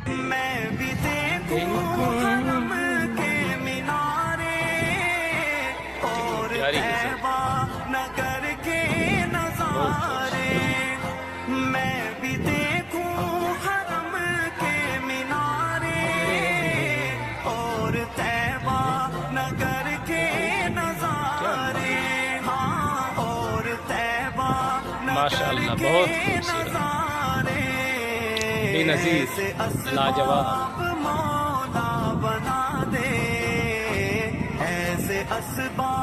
میں بھی دیکھوں حرم کے مینارے اور طیبہ نگر کے نظارے، میں بھی دیکھوں حرم کے مینارے اور طیبہ نگر کے نظارے، ہاں اور طیبہ نگر کے نظارے، بے نظیر لاجواب مولا بنا دے، ایسے اسباب